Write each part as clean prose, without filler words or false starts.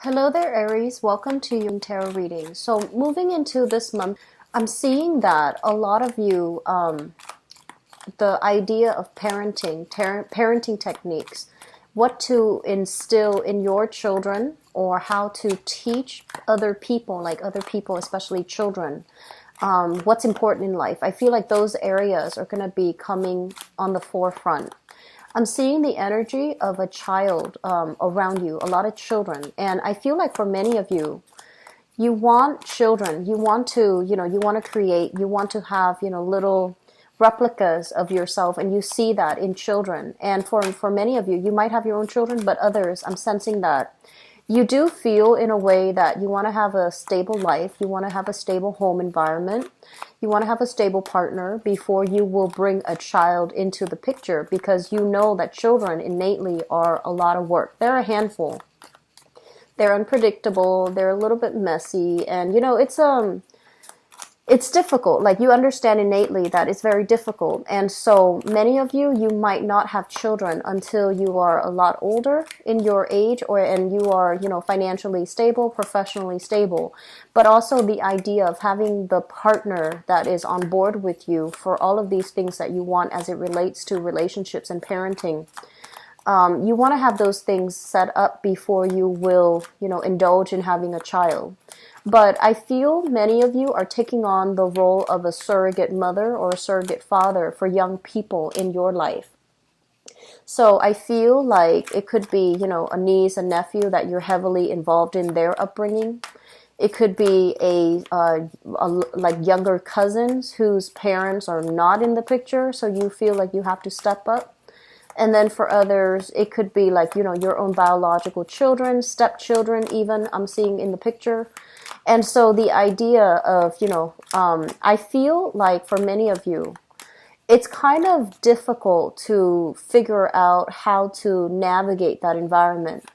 Hello there, Aries. Welcome to your tarot reading. So, moving into this month, I'm seeing that a lot of you, the idea of parenting techniques, what to instill in your children, or how to teach other people, like other people, especially children, what's important in life. I feel like those areas are going to be coming on the forefront. I'm seeing the energy of a child around you, a lot of children. And I feel like for many of you, you want children. You want to, you want to create, you want to have, little replicas of yourself. And you see that in children. And for many of you, you might have your own children, but others, I'm sensing that you do feel in a way that you want to have a stable life. You want to have a stable home environment. You want to have a stable partner before you will bring a child into the picture, because you know that children innately are a lot of work. They're a handful. They're unpredictable. They're a little bit messy. And, it's difficult. Like, you understand innately that it's very difficult. And so many of you, you might not have children until you are a lot older in your age, and you are, financially stable, professionally stable. But also the idea of having the partner that is on board with you for all of these things that you want as it relates to relationships and parenting. You want to have those things set up before you will, indulge in having a child. But I feel many of you are taking on the role of a surrogate mother or a surrogate father for young people in your life. So I feel like it could be, a niece, a nephew that you're heavily involved in their upbringing. It could be like younger cousins whose parents are not in the picture, so you feel like you have to step up. And then for others, it could be like, your own biological children, stepchildren even, I'm seeing in the picture. And so the idea of, I feel like for many of you, it's kind of difficult to figure out how to navigate that environment,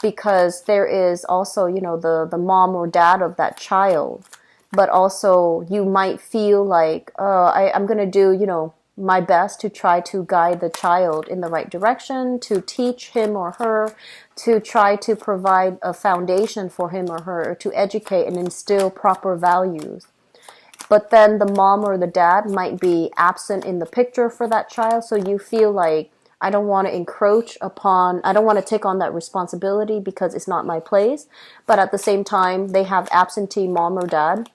because there is also, the mom or dad of that child. But also you might feel like, I'm going to do, my best to try to guide the child in the right direction, to teach him or her, to try to provide a foundation for him or her, or to educate and instill proper values. But then the mom or the dad might be absent in the picture for that child, so you feel like, I don't want to I don't want to take on that responsibility because it's not my place. But at the same time, they have absentee mom or dad.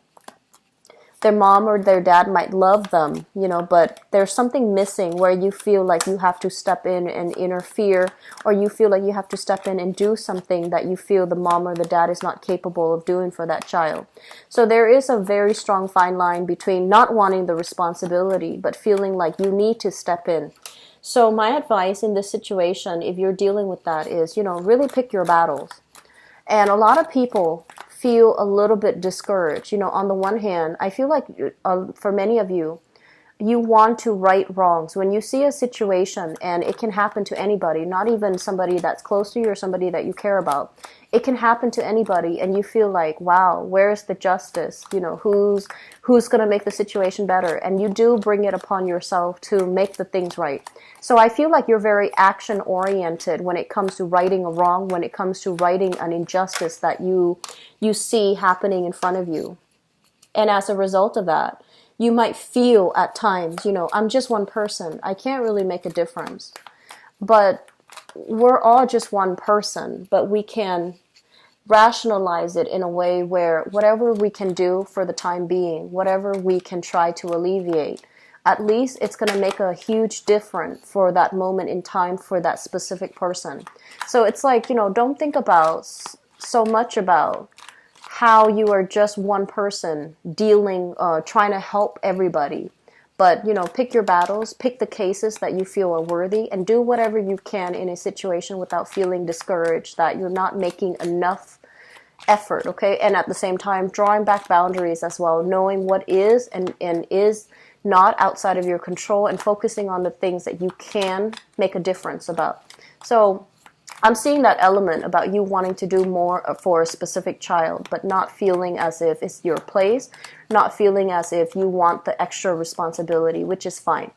Their mom or their dad might love them, but there's something missing where you feel like you have to step in and interfere, or you feel like you have to step in and do something that you feel the mom or the dad is not capable of doing for that child. So there is a very strong fine line between not wanting the responsibility, but feeling like you need to step in. So my advice in this situation, if you're dealing with that, is, really pick your battles. And a lot of people feel a little bit discouraged. On the one hand, I feel like for many of you, you want to right wrongs. When you see a situation, and it can happen to anybody, not even somebody that's close to you or somebody that you care about. It can happen to anybody, and you feel like, wow, where's the justice? Who's going to make the situation better? And you do bring it upon yourself to make the things right. So I feel like you're very action-oriented when it comes to righting a wrong, when it comes to righting an injustice that you see happening in front of you. And as a result of that, you might feel at times, I'm just one person. I can't really make a difference. But we're all just one person, but we can rationalize it in a way where whatever we can do for the time being, whatever we can try to alleviate, at least it's going to make a huge difference for that moment in time for that specific person. So it's like, don't think about so much about how you are just one person dealing, trying to help everybody. But, pick your battles, pick the cases that you feel are worthy, and do whatever you can in a situation without feeling discouraged that you're not making enough effort, okay? And at the same time, drawing back boundaries as well, knowing what is and is not outside of your control, and focusing on the things that you can make a difference about. So I'm seeing that element about you wanting to do more for a specific child, but not feeling as if it's your place, not feeling as if you want the extra responsibility, which is fine.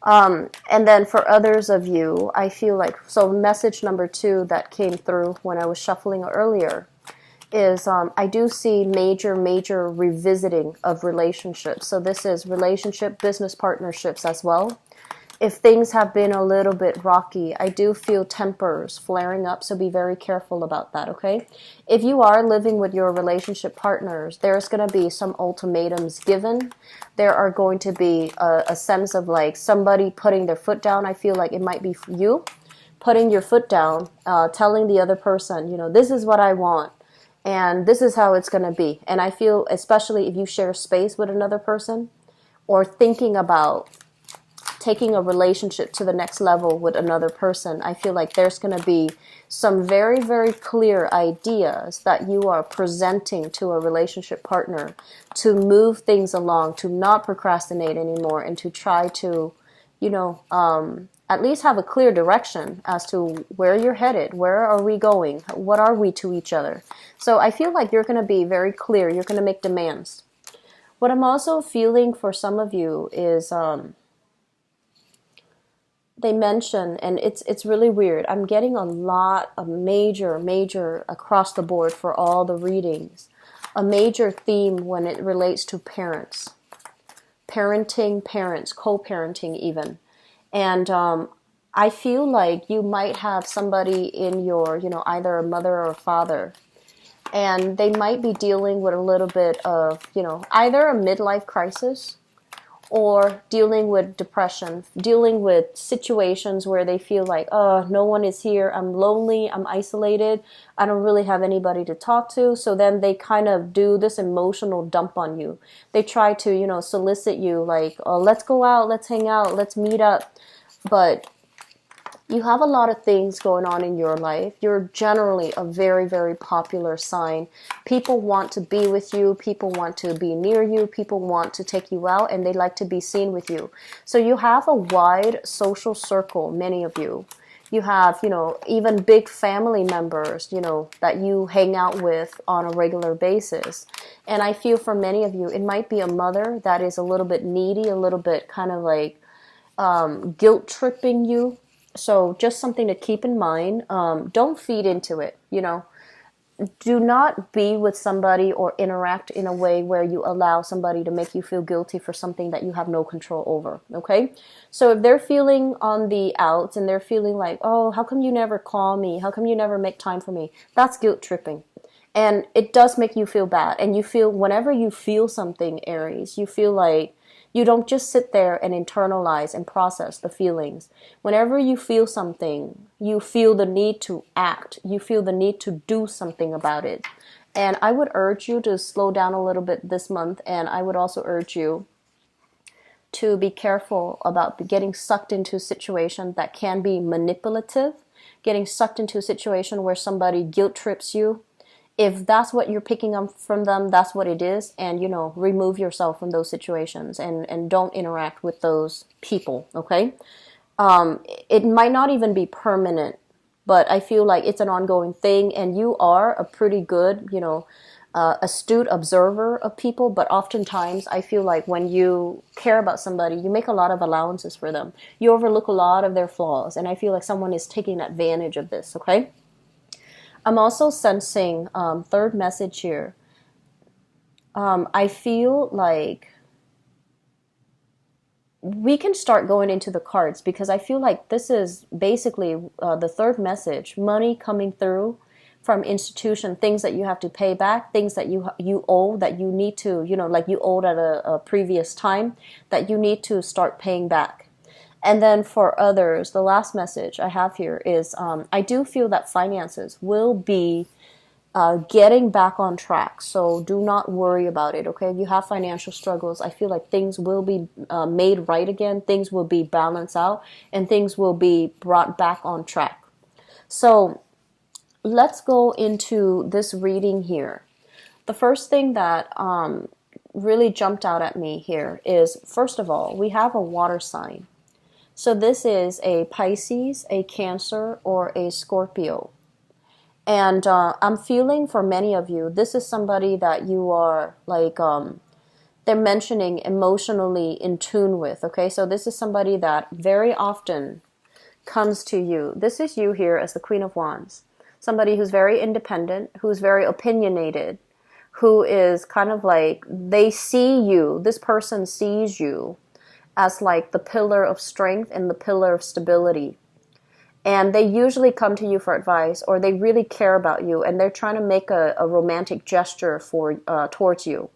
And then for others of you, I feel like, so message number 2 that came through when I was shuffling earlier is I do see major revisiting of relationships. So this is relationship, business partnerships as well. If things have been a little bit rocky, I do feel tempers flaring up, so be very careful about that, okay? If you are living with your relationship partners, there's going to be some ultimatums given. There are going to be a sense of like somebody putting their foot down. I feel like it might be you putting your foot down, telling the other person, you know, this is what I want and this is how it's going to be. And I feel, especially if you share space with another person or thinking about taking a relationship to the next level with another person, I feel like there's going to be some very clear ideas that you are presenting to a relationship partner to move things along, to not procrastinate anymore, and to try to, you know, at least have a clear direction as to where you're headed. Where are we going? What are we to each other? So I feel like you're going to be very clear. You're going to make demands. What I'm also feeling for some of you is they mention, and it's really weird, I'm getting a lot of major across the board for all the readings, a major theme when it relates to parents, parenting, parents, co-parenting even. And I feel like you might have somebody in your, you know, either a mother or a father, and they might be dealing with a little bit of, you know, either a midlife crisis or dealing with depression, dealing with situations where they feel like, oh, no one is here, I'm lonely, I'm isolated, I don't really have anybody to talk to. So then they kind of do this emotional dump on you. They try to, you know, solicit you like, oh, let's go out, let's hang out, let's meet up. But you have a lot of things going on in your life. You're generally a very popular sign. People want to be with you. People want to be near you. People want to take you out, and they like to be seen with you. So you have a wide social circle, many of you. You have, you know, even big family members, you know, that you hang out with on a regular basis. And I feel for many of you, it might be a mother that is a little bit needy, a little bit kind of like guilt tripping you. So just something to keep in mind. Don't feed into it, you know. Do not be with somebody or interact in a way where you allow somebody to make you feel guilty for something that you have no control over, okay? So if they're feeling on the outs and they're feeling like, oh, how come you never call me? How come you never make time for me? That's guilt tripping. And it does make you feel bad. And you feel, whenever you feel something, Aries, you feel like you don't just sit there and internalize and process the feelings. Whenever you feel something, you feel the need to act. You feel the need to do something about it. And I would urge you to slow down a little bit this month. And I would also urge you to be careful about getting sucked into a situation that can be manipulative, getting sucked into a situation where somebody guilt trips you. If that's what you're picking up from them, that's what it is. And, you know, remove yourself from those situations and don't interact with those people, okay? It might not even be permanent, but I feel like it's an ongoing thing. And you are a pretty good, you know, astute observer of people. But oftentimes I feel like when you care about somebody, you make a lot of allowances for them. You overlook a lot of their flaws. And I feel like someone is taking advantage of this, okay? I'm also sensing, third message here. I feel like we can start going into the cards because I feel like this is basically the third message. Money coming through from institution, things that you have to pay back, things that you owe that you need to, you know, like you owed at a previous time that you need to start paying back. And then for others, the last message I have here is I do feel that finances will be getting back on track. So do not worry about it, okay? If you have financial struggles, I feel like things will be made right again. Things will be balanced out and things will be brought back on track. So let's go into this reading here. The first thing that really jumped out at me here is, first of all, we have a water sign. So this is a Pisces, a Cancer, or a Scorpio. And I'm feeling for many of you, this is somebody that you are like they're mentioning emotionally in tune with. Okay, so this is somebody that very often comes to you. This is you here as the Queen of Wands. Somebody who's very independent, who's very opinionated, who is kind of like, they see you, this person sees you as like the pillar of strength and the pillar of stability. And they usually come to you for advice, or they really care about you, and they're trying to make a romantic gesture for towards you.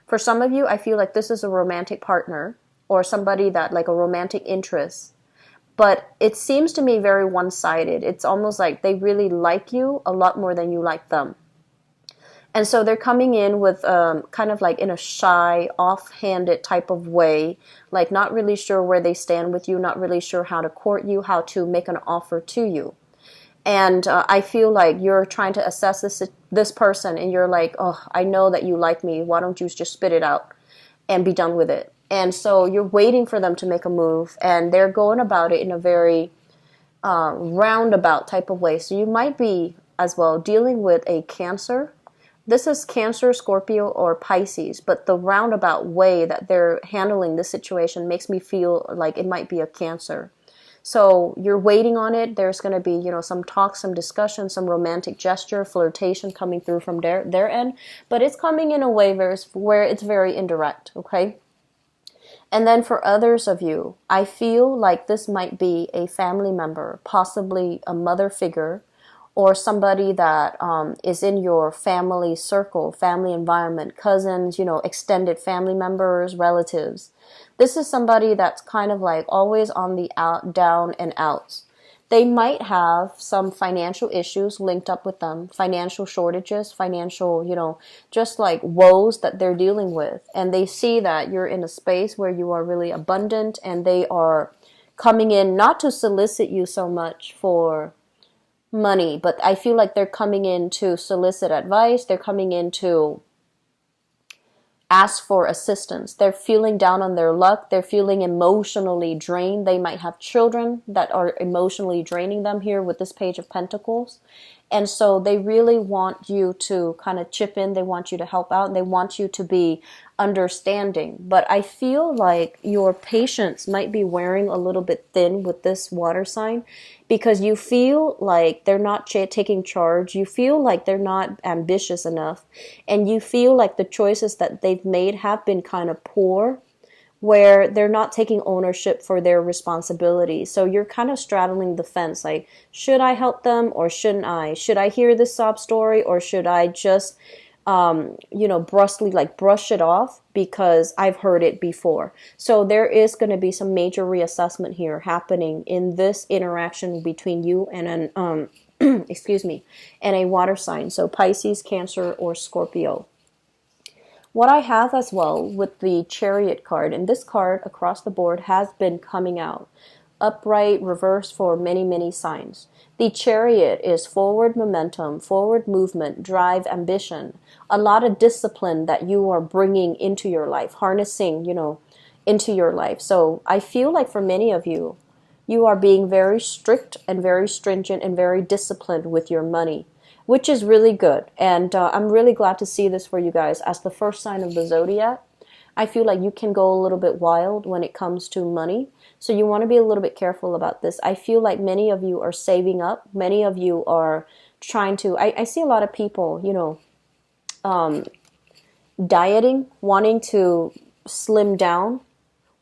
For some of you, I feel like this is a romantic partner or somebody that like a romantic interest. But it seems to me very one-sided. It's almost like they really like you a lot more than you like them. And so they're coming in with kind of like in a shy, off-handed type of way, like not really sure where they stand with you, not really sure how to court you, how to make an offer to you. And I feel like you're trying to assess this person, and you're like, oh, I know that you like me. Why don't you just spit it out and be done with it? And so you're waiting for them to make a move, and they're going about it in a very roundabout type of way. So you might be as well dealing with a Cancer. This is Cancer, Scorpio, or Pisces, but the roundabout way that they're handling this situation makes me feel like it might be a Cancer. So you're waiting on it. There's going to be, some talk, some discussion, some romantic gesture, flirtation coming through from their end, but it's coming in a way where it's very indirect, okay? And then for others of you, I feel like this might be a family member, possibly a mother figure, or somebody that is in your family circle, family environment, cousins, extended family members, relatives. This is somebody that's kind of like always on the out, down and outs. They might have some financial issues linked up with them, financial shortages, financial, just like woes that they're dealing with. And they see that you're in a space where you are really abundant, and they are coming in not to solicit you so much for money, but I feel like they're coming in to solicit advice. They're coming in to ask for assistance. They're feeling down on their luck. They're feeling emotionally drained. They might have children that are emotionally draining them here with this Page of Pentacles. And so they really want you to kind of chip in. They want you to help out, and they want you to be understanding. But I feel like your patience might be wearing a little bit thin with this water sign, because you feel like they're not taking charge. You feel like they're not ambitious enough, and you feel like the choices that they've made have been kind of poor, where they're not taking ownership for their responsibility. So you're kind of straddling the fence, like, should I help them or shouldn't I? Should I hear this sob story, or should I just, brusquely brush it off because I've heard it before? So there is going to be some major reassessment here happening in this interaction between you and an, excuse me, and a water sign. So Pisces, Cancer, or Scorpio. What I have as well with the Chariot card, and this card across the board has been coming out, upright, reverse for many, many signs. The Chariot is forward momentum, forward movement, drive, ambition, a lot of discipline that you are bringing into your life, harnessing, into your life. So I feel like for many of you, you are being very strict and very stringent and very disciplined with your money, which is really good. And I'm really glad to see this for you guys as the first sign of the zodiac. I feel like you can go a little bit wild when it comes to money. So you want to be a little bit careful about this. I feel like many of you are saving up. Many of you are trying to, I see a lot of people, dieting, wanting to slim down,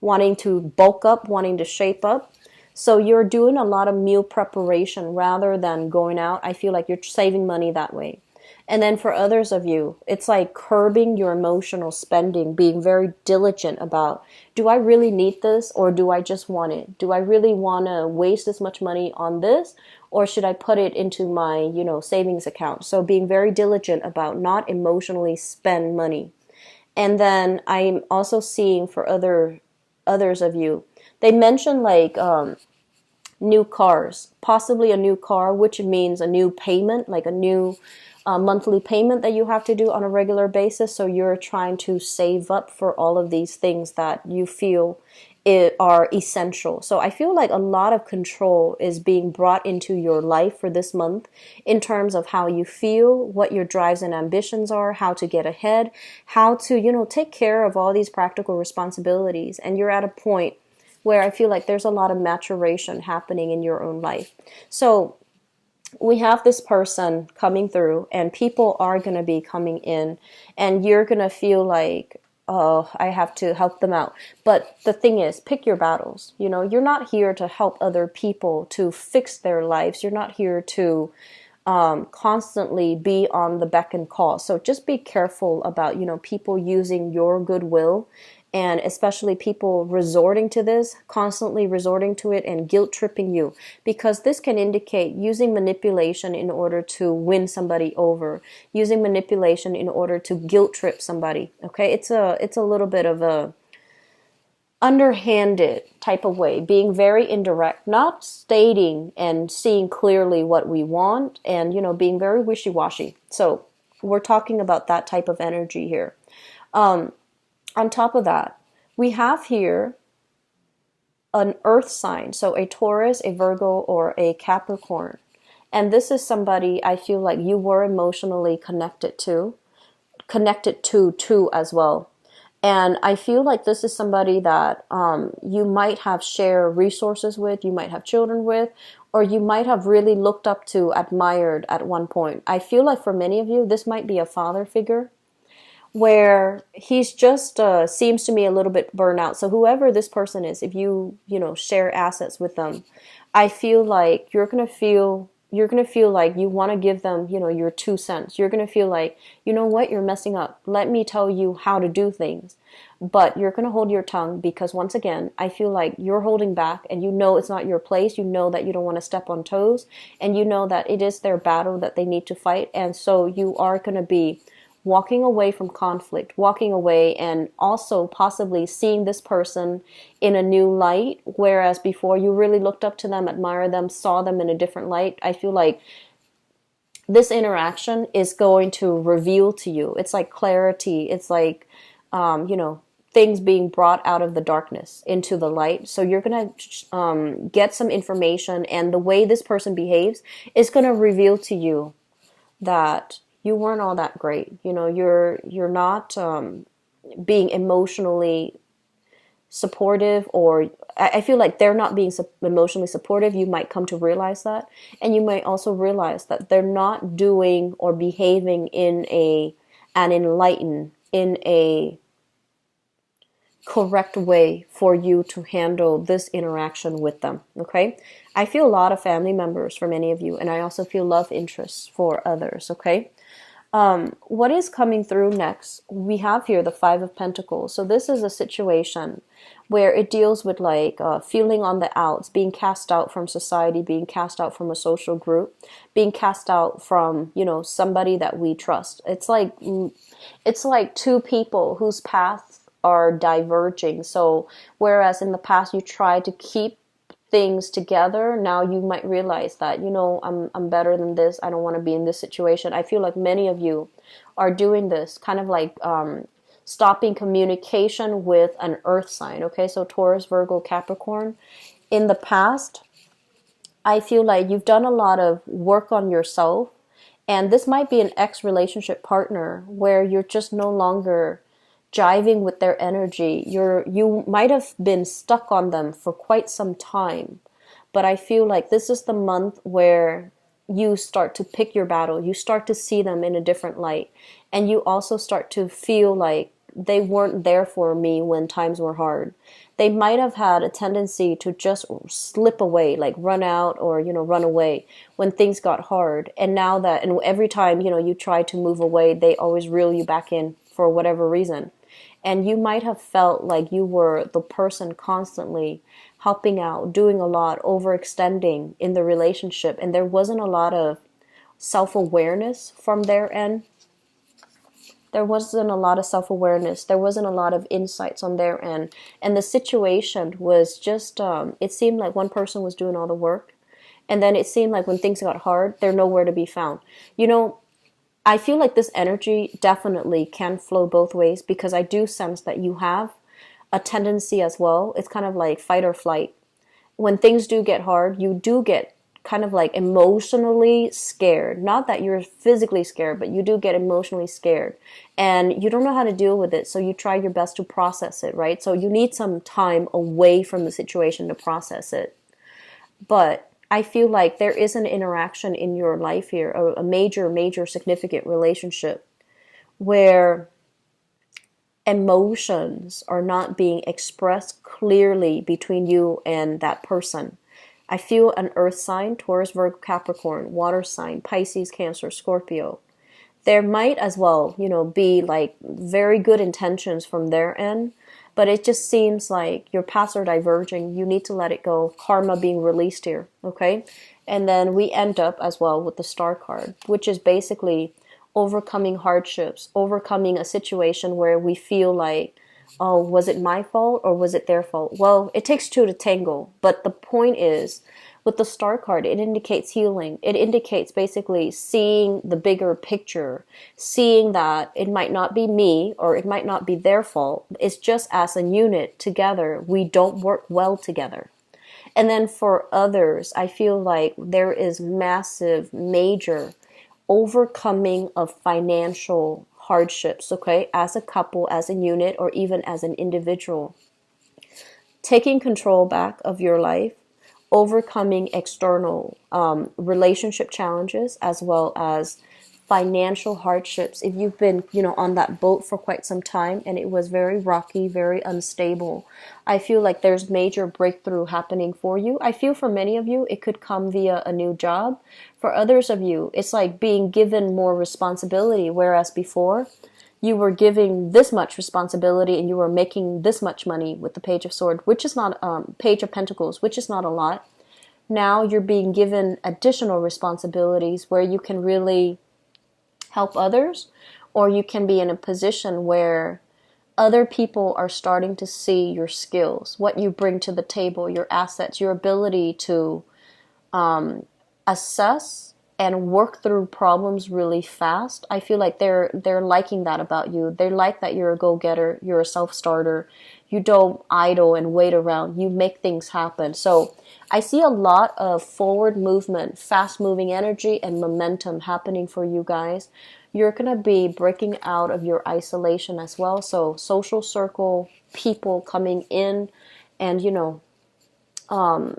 wanting to bulk up, wanting to shape up. So you're doing a lot of meal preparation rather than going out. I feel like you're saving money that way. And then for others of you, it's like curbing your emotional spending, being very diligent about, do I really need this, or do I just want it? Do I really want to waste this much money on this, or should I put it into my, savings account? So being very diligent about not emotionally spend money. And then I'm also seeing for others of you, they mentioned new cars, possibly a new car, which means a new payment, like a new monthly payment that you have to do on a regular basis. So you're trying to save up for all of these things that you feel are essential. So I feel like a lot of control is being brought into your life for this month in terms of how you feel, what your drives and ambitions are, how to get ahead, how to, take care of all these practical responsibilities. And you're at a point where I feel like there's a lot of maturation happening in your own life. So we have this person coming through, and people are going to be coming in, and you're going to feel like, oh, I have to help them out. But the thing is, pick your battles. You're not here to help other people to fix their lives. You're not here to constantly be on the beck and call. So just be careful about, people using your goodwill, and especially people resorting to this, constantly resorting to it and guilt tripping you, because this can indicate using manipulation in order to win somebody over, using manipulation in order to guilt trip somebody. Okay, it's a little bit of a underhanded type of way, being very indirect, not stating and seeing clearly what we want, and being very wishy-washy. So we're talking about that type of energy here. On top of that, we have here an earth sign, so a Taurus, a Virgo, or a Capricorn. And this is somebody I feel like you were emotionally connected to as well. And I feel like this is somebody that you might have shared resources with, you might have children with, or you might have really looked up to, admired at one point. I feel like for many of you, this might be a father figure, where he's just seems to me a little bit burnout. So whoever this person is, if you share assets with them, I feel like you're gonna feel like you want to give them your 2 cents. You're gonna feel like, you know what, you're messing up. Let me tell you how to do things. But you're gonna hold your tongue, because once again, I feel like you're holding back, and it's not your place. You know that you don't want to step on toes, and you know that it is their battle that they need to fight, and so you are gonna be walking away from conflict, walking away, and also possibly seeing this person in a new light, whereas before you really looked up to them, admired them, saw them in a different light. I feel like this interaction is going to reveal to you. It's like clarity. It's like, things being brought out of the darkness into the light. So you're going to get some information, and the way this person behaves is going to reveal to you that you weren't all that great. You're not being emotionally supportive, or I feel like they're not being emotionally supportive. You might come to realize that, and you might also realize that they're not doing or behaving in a correct way for you to handle this interaction with them. Okay, I feel a lot of family members for many of you, and I also feel love interests for others. Okay. What is coming through next? We have here the Five of Pentacles. So this is a situation where it deals with like feeling on the outs, being cast out from society, being cast out from a social group, being cast out from, somebody that we trust. It's like two people whose paths are diverging. So whereas in the past you tried to keep things together, now you might realize that, I'm better than this. I don't want to be in this situation. I feel like many of you are doing this, kind of like stopping communication with an earth sign. Okay, so Taurus, Virgo, Capricorn. In the past, I feel like you've done a lot of work on yourself, and this might be an ex-relationship partner where you're just no longer jiving with their energy. You might have been stuck on them for quite some time, but I feel like this is the month where you start to pick your battle. You start to see them in a different light, and you also start to feel like they weren't there for me when times were hard. They might have had a tendency to just slip away, like run out or, run away when things got hard. And every time, you try to move away, they always reel you back in for whatever reason. And you might have felt like you were the person constantly helping out, doing a lot, overextending in the relationship. And there wasn't a lot of self-awareness from their end. There wasn't a lot of self-awareness. There wasn't a lot of insights on their end. And the situation was just, it seemed like one person was doing all the work. And then it seemed like when things got hard, they're nowhere to be found. I feel like this energy definitely can flow both ways, because I do sense that you have a tendency as well. It's kind of like fight or flight. When things do get hard, you do get kind of like emotionally scared. Not that you're physically scared, but you do get emotionally scared. And you don't know how to deal with it, so you try your best to process it, right? So you need some time away from the situation to process it. But I feel like there is an interaction in your life here, a major, major significant relationship where emotions are not being expressed clearly between you and that person. I feel an earth sign, Taurus, Virgo, Capricorn, water sign, Pisces, Cancer, Scorpio. There might as well, be like very good intentions from their end, but it just seems like your paths are diverging. You need to let it go. Karma being released here, okay? And then we end up as well with the Star card, which is basically overcoming hardships, overcoming a situation where we feel like, oh, was it my fault or was it their fault? Well, it takes two to tango, but the point is, with the Star card, it indicates healing. It indicates basically seeing the bigger picture, seeing that it might not be me or it might not be their fault. It's just as a unit together, we don't work well together. And then for others, I feel like there is massive, major overcoming of financial hardships, okay, as a couple, as a unit, or even as an individual. Taking control back of your life, overcoming external relationship challenges, as well as financial hardships. If you've been, on that boat for quite some time and it was very rocky, very unstable, I feel like there's major breakthrough happening for you. I feel for many of you, it could come via a new job. For others of you, it's like being given more responsibility, whereas before you were giving this much responsibility and you were making this much money with the Page of Swords, which is not, Page of Pentacles, which is not a lot. Now you're being given additional responsibilities where you can really help others, or you can be in a position where other people are starting to see your skills, what you bring to the table, your assets, your ability to assess and work through problems really fast. I feel like they're liking that about you. They like that you're a go-getter, you're a self-starter. You don't idle and wait around. You make things happen. So I see a lot of forward movement, fast-moving energy and momentum happening for you guys. You're going to be breaking out of your isolation as well. So social circle, people coming in and,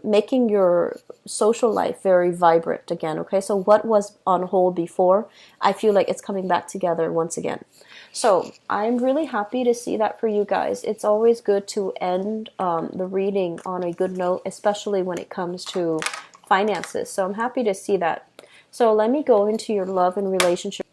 making your social life very vibrant again, okay? So what was on hold before, I feel like it's coming back together once again. So I'm really happy to see that for you guys. It's always good to end the reading on a good note, especially when it comes to finances. So I'm happy to see that. So let me go into your love and relationship.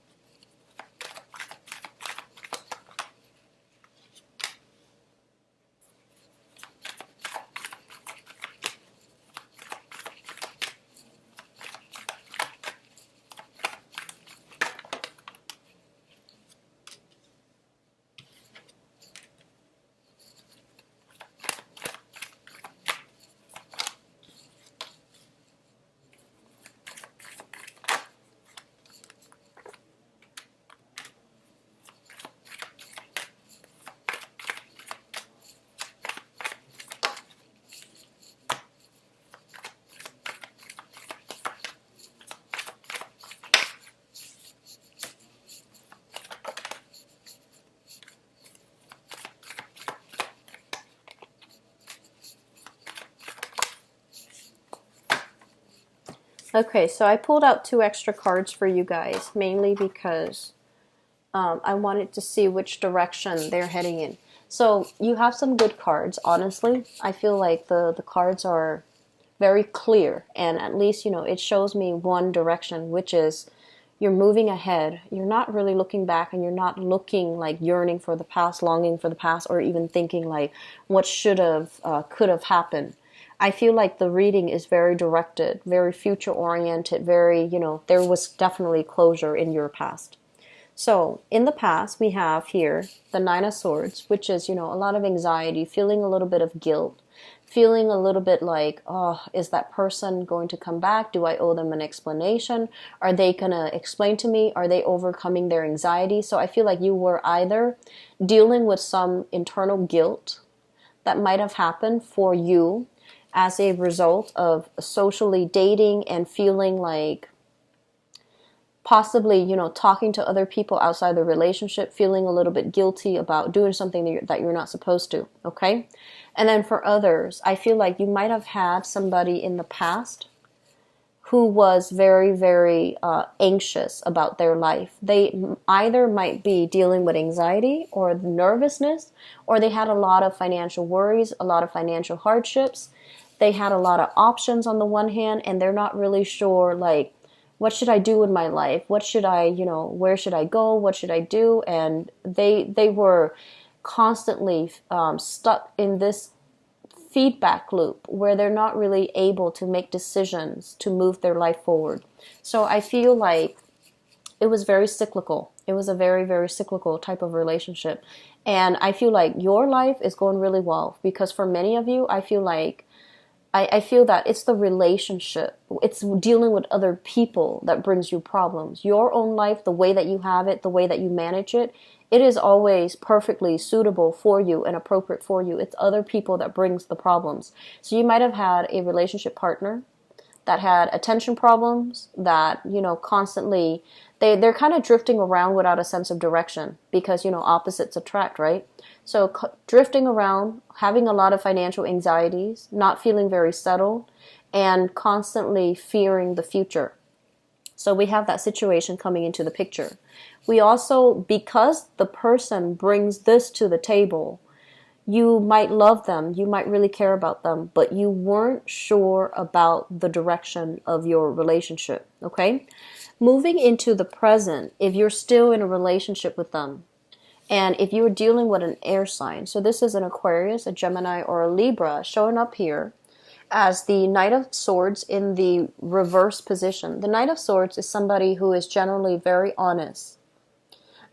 Okay, so I pulled out 2 extra cards for you guys, mainly because I wanted to see which direction they're heading in. So you have some good cards, honestly. I feel like the cards are very clear, and at least, it shows me one direction, which is you're moving ahead. You're not really looking back, and you're not looking like yearning for the past, longing for the past, or even thinking like what should have, could have happened. I feel like the reading is very directed, very future oriented, very, there was definitely closure in your past. So in the past, we have here the Nine of Swords, which is, a lot of anxiety, feeling a little bit of guilt, feeling a little bit like, oh, is that person going to come back? Do I owe them an explanation? Are they going to explain to me? Are they overcoming their anxiety? So I feel like you were either dealing with some internal guilt, that might have happened for you as a result of socially dating and feeling like possibly, talking to other people outside the relationship, feeling a little bit guilty about doing something that you're not supposed to, okay? And then for others, I feel like you might have had somebody in the past who was very, very anxious about their life. They either might be dealing with anxiety or nervousness, or they had a lot of financial worries, a lot of financial hardships. They had a lot of options on the one hand, and they're not really sure, like, what should I do in my life? What should I, where should I go? What should I do? And they were constantly stuck in this feedback loop where they're not really able to make decisions to move their life forward. So I feel like it was very cyclical. It was a very, very cyclical type of relationship. And I feel like your life is going really well because for many of you, I feel like I feel that it's the relationship. It's dealing with other people that brings you problems. Your own life, the way that you have it, the way that you manage it, it is always perfectly suitable for you and appropriate for you. It's other people that brings the problems. So you might have had a relationship partner that had attention problems, that, constantly, they're kind of drifting around without a sense of direction because, opposites attract, right? So drifting around, having a lot of financial anxieties, not feeling very settled, and constantly fearing the future. So we have that situation coming into the picture. We also, because the person brings this to the table, you might love them, you might really care about them, but you weren't sure about the direction of your relationship, okay? Moving into the present, if you're still in a relationship with them, and if you're dealing with an air sign, so this is an Aquarius, a Gemini, or a Libra showing up here as the Knight of Swords in the reverse position. The Knight of Swords is somebody who is generally very honest,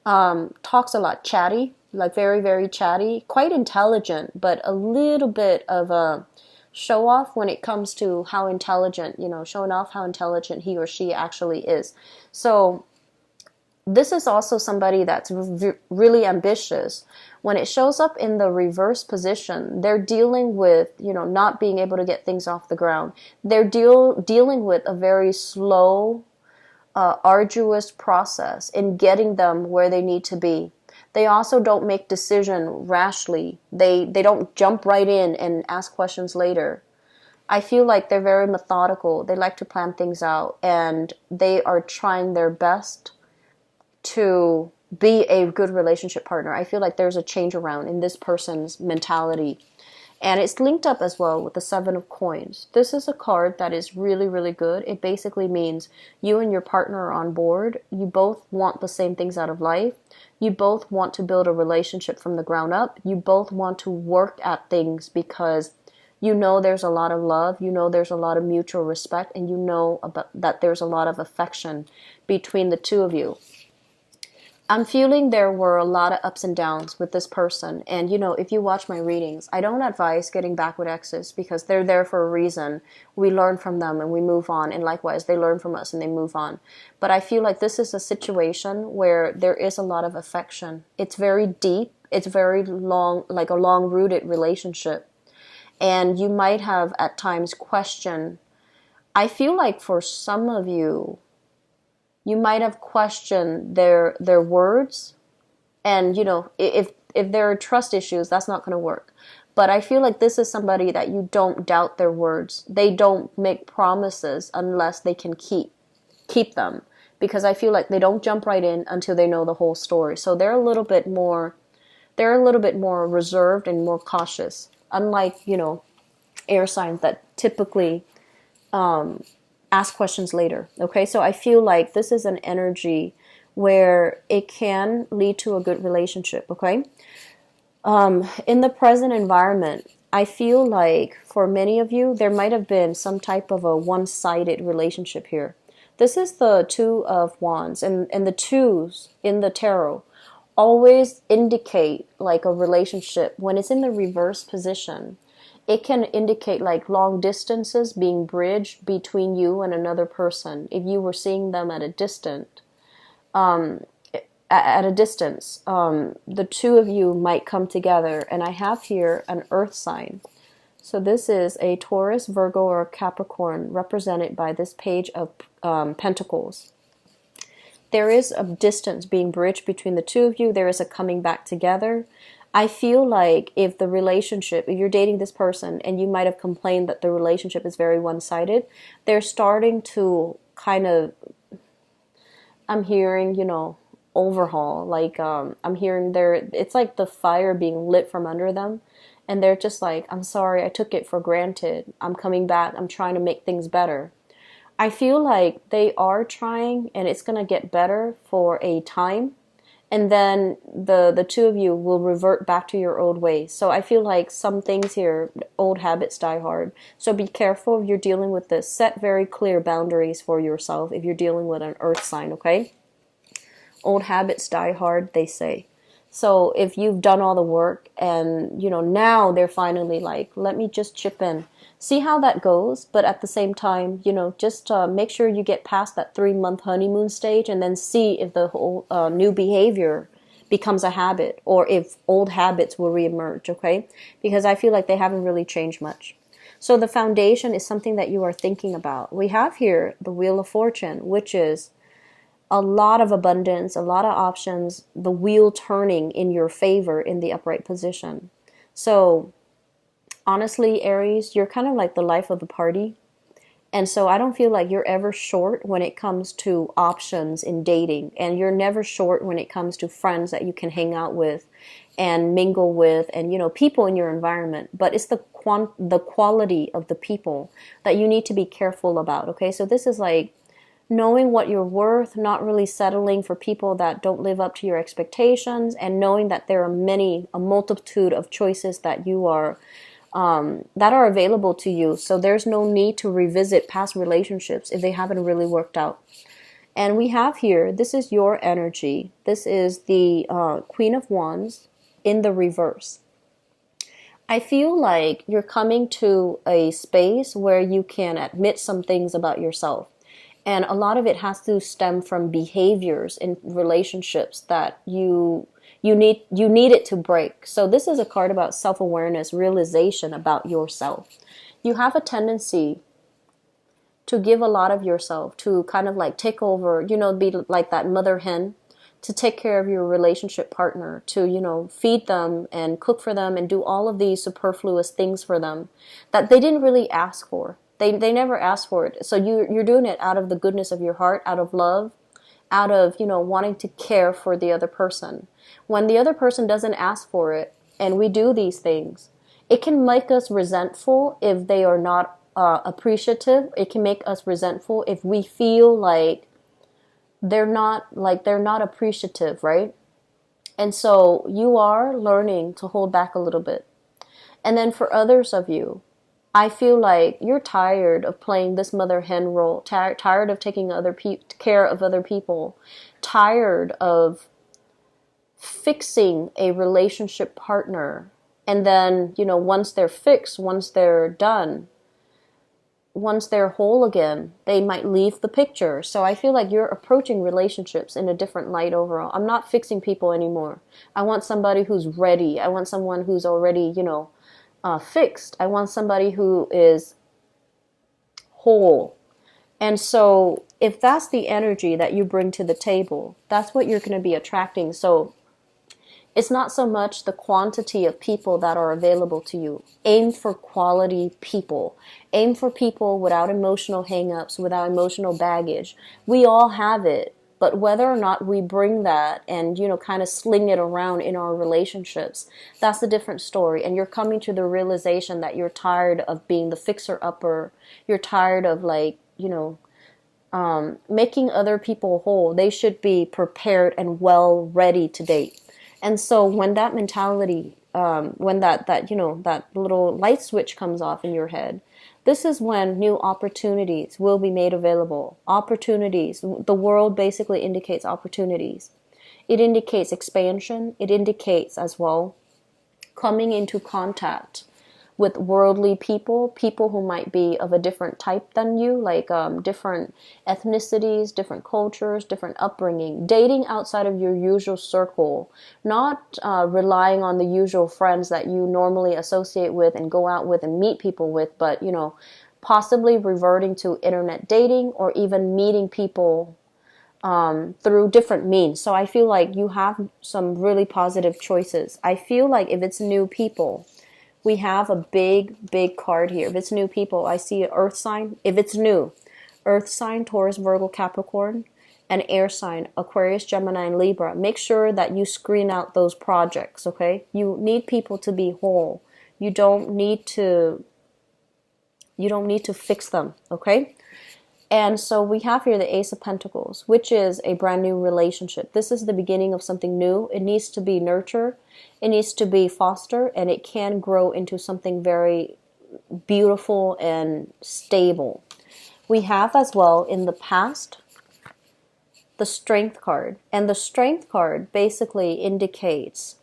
talks a lot, chatty, like very, very chatty, quite intelligent, but a little bit of a show off when it comes to how intelligent, showing off how intelligent he or she actually is. So this is also somebody that's really ambitious. When it shows up in the reverse position, they're dealing with, not being able to get things off the ground. They're dealing with a very slow, arduous process in getting them where they need to be. They also don't make decision rashly. They don't jump right in and ask questions later. I feel like they're very methodical. They like to plan things out, and they are trying their best to be a good relationship partner. I feel like there's a change around in this person's mentality. And it's linked up as well with the Seven of Coins. This is a card that is really, really good. It basically means you and your partner are on board. You both want the same things out of life. You both want to build a relationship from the ground up. You both want to work at things because there's a lot of love, there's a lot of mutual respect, and that there's a lot of affection between the two of you. I'm feeling there were a lot of ups and downs with this person. And, if you watch my readings, I don't advise getting back with exes because they're there for a reason. We learn from them and we move on. And likewise, they learn from us and they move on. But I feel like this is a situation where there is a lot of affection. It's very deep. It's very long, like a long-rooted relationship. And you might have at times questioned. I feel like for some of you, you might have questioned their words, and if there are trust issues, that's not going to work. But I feel like this is somebody that you don't doubt their words. They don't make promises unless they can keep them, because I feel like they don't jump right in until they know the whole story. So they're a little bit more reserved and more cautious, unlike air signs that typically ask questions later. Okay, so I feel like this is an energy where it can lead to a good relationship. Okay, in the present environment, I feel like for many of you, there might have been some type of a one-sided relationship here. This is the Two of Wands, and the twos in the tarot always indicate like a relationship. When it's in the reverse position, it can indicate like long distances being bridged between you and another person. If you were seeing them at a distance, at a distance. The two of you might come together, and I have here an earth sign. So this is a Taurus, Virgo, or Capricorn represented by this page of Pentacles. There is a distance being bridged between the two of you. There is a coming back together. I feel like if the relationship, if you're dating this person and you might have complained that the relationship is very one-sided, they're starting to kind of, I'm hearing, overhaul. Like, I'm hearing it's like the fire being lit from under them. And they're just like, I'm sorry, I took it for granted. I'm coming back. I'm trying to make things better. I feel like they are trying, and it's going to get better for a time. And then the two of you will revert back to your old ways. So I feel like some things here, old habits die hard. So be careful if you're dealing with this. Set very clear boundaries for yourself if you're dealing with an earth sign, okay? Old habits die hard, they say. So if you've done all the work and, now they're finally like, let me just chip in. See how that goes. But at the same time, just make sure you get past that 3-month honeymoon stage and then see if the whole new behavior becomes a habit or if old habits will reemerge, okay? Because I feel like they haven't really changed much. So the foundation is something that you are thinking about. We have here the Wheel of Fortune, which is a lot of abundance, a lot of options, the wheel turning in your favor in the upright position. So honestly, Aries, you're kind of like the life of the party. And so I don't feel like you're ever short when it comes to options in dating. And you're never short when it comes to friends that you can hang out with and mingle with and, people in your environment. But it's the quality of the people that you need to be careful about, okay? So this is like knowing what you're worth, not really settling for people that don't live up to your expectations, and knowing that there are a multitude of choices that you are that are available to you. So there's no need to revisit past relationships if they haven't really worked out. And we have here, this is your energy. This is the Queen of Wands in the reverse. I feel like you're coming to a space where you can admit some things about yourself. And a lot of it has to stem from behaviors in relationships that you need it to break. So this is a card about self-awareness, realization about yourself. You have a tendency to give a lot of yourself, to kind of like take over, be like that mother hen, to take care of your relationship partner, to, feed them and cook for them and do all of these superfluous things for them that they didn't really ask for. They never asked for it. So you're doing it out of the goodness of your heart, out of love, out of, wanting to care for the other person. When the other person doesn't ask for it and we do these things, it can make us resentful if they are not appreciative. It can make us resentful if we feel like they're not appreciative, right? And so you are learning to hold back a little bit. And then for others of you, I feel like you're tired of playing this mother hen role, tired of taking care of other people, tired of fixing a relationship partner. And then, once they're fixed, once they're done, once they're whole again, they might leave the picture. So I feel like you're approaching relationships in a different light overall. I'm not fixing people anymore. I want somebody who's ready. I want someone who's already, fixed. I want somebody who is whole. And so if that's the energy that you bring to the table, that's what you're going to be attracting. So it's not so much the quantity of people that are available to you. Aim for quality people. Aim for people without emotional hangups, without emotional baggage. We all have it. But whether or not we bring that and, kind of sling it around in our relationships, that's a different story. And you're coming to the realization that you're tired of being the fixer-upper. You're tired of, making other people whole. They should be prepared and well ready to date. And so when that mentality, when that little light switch comes off in your head, this is when new opportunities will be made available. Opportunities. The world basically indicates opportunities. It indicates expansion. It indicates as well coming into contact with worldly people, people who might be of a different type than you, like different ethnicities, different cultures, different upbringing. Dating outside of your usual circle, not relying on the usual friends that you normally associate with and go out with and meet people with, but, you know, possibly reverting to internet dating or even meeting people through different means. So I feel like you have some really positive choices. I feel like if it's new people, we have a big card here. If it's new people, I see an earth sign. If it's new, earth sign, Taurus, Virgo, Capricorn, and air sign, Aquarius, Gemini, and Libra. Make sure that you screen out those projects, okay? You need people to be whole. You don't need to fix them, okay? And so we have here the Ace of Pentacles, which is a brand new relationship. This is the beginning of something new. It needs to be nurtured. It needs to be fostered, and it can grow into something very beautiful and stable. We have as well in the past the Strength card. And the Strength card basically indicates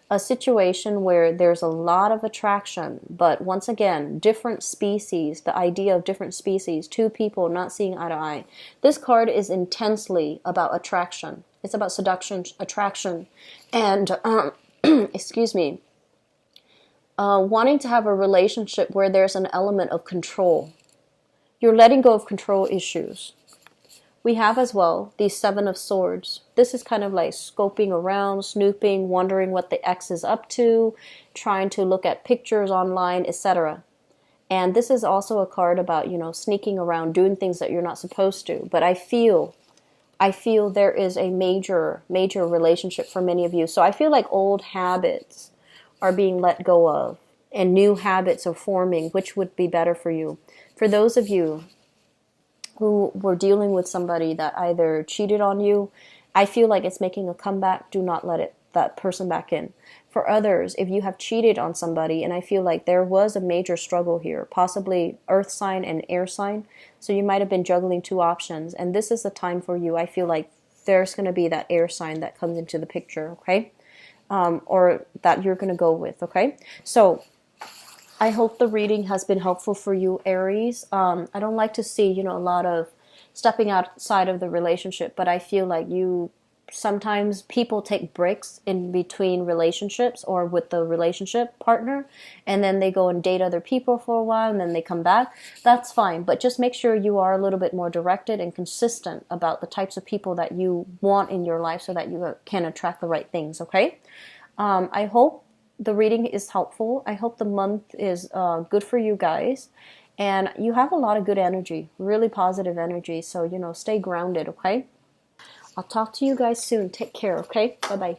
a situation where there's a lot of attraction, but once again, different species, the idea of different species, two people not seeing eye to eye. This card is intensely about attraction. It's about seduction, attraction, and, excuse me, wanting to have a relationship where there's an element of control. You're letting go of control issues. We have as well the Seven of Swords. This is kind of like scoping around, snooping, wondering what the ex is up to, trying to look at pictures online, etc. And this is also a card about, you know, sneaking around, doing things that you're not supposed to. But I feel there is a major relationship for many of you. So I feel like old habits are being let go of and new habits are forming, which would be better for you. For those of you who were dealing with somebody that either cheated on you, I feel like it's making a comeback. Do not let that person back in. For others, if you have cheated on somebody, and I feel like there was a major struggle here, possibly earth sign and air sign, so you might have been juggling two options, and this is the time for you. I feel like there's going to be that air sign that comes into the picture, okay? Or that you're going to go with, okay? So I hope the reading has been helpful for you, Aries. I don't like to see, you know, a lot of stepping outside of the relationship, but I feel like sometimes people take breaks in between relationships or with the relationship partner, and then they go and date other people for a while, and then they come back. That's fine, but just make sure you are a little bit more directed and consistent about the types of people that you want in your life so that you can attract the right things, okay? I hope the reading is helpful. I hope the month is good for you guys. And you have a lot of good energy, really positive energy. So, you know, stay grounded, okay? I'll talk to you guys soon. Take care, okay? Bye-bye.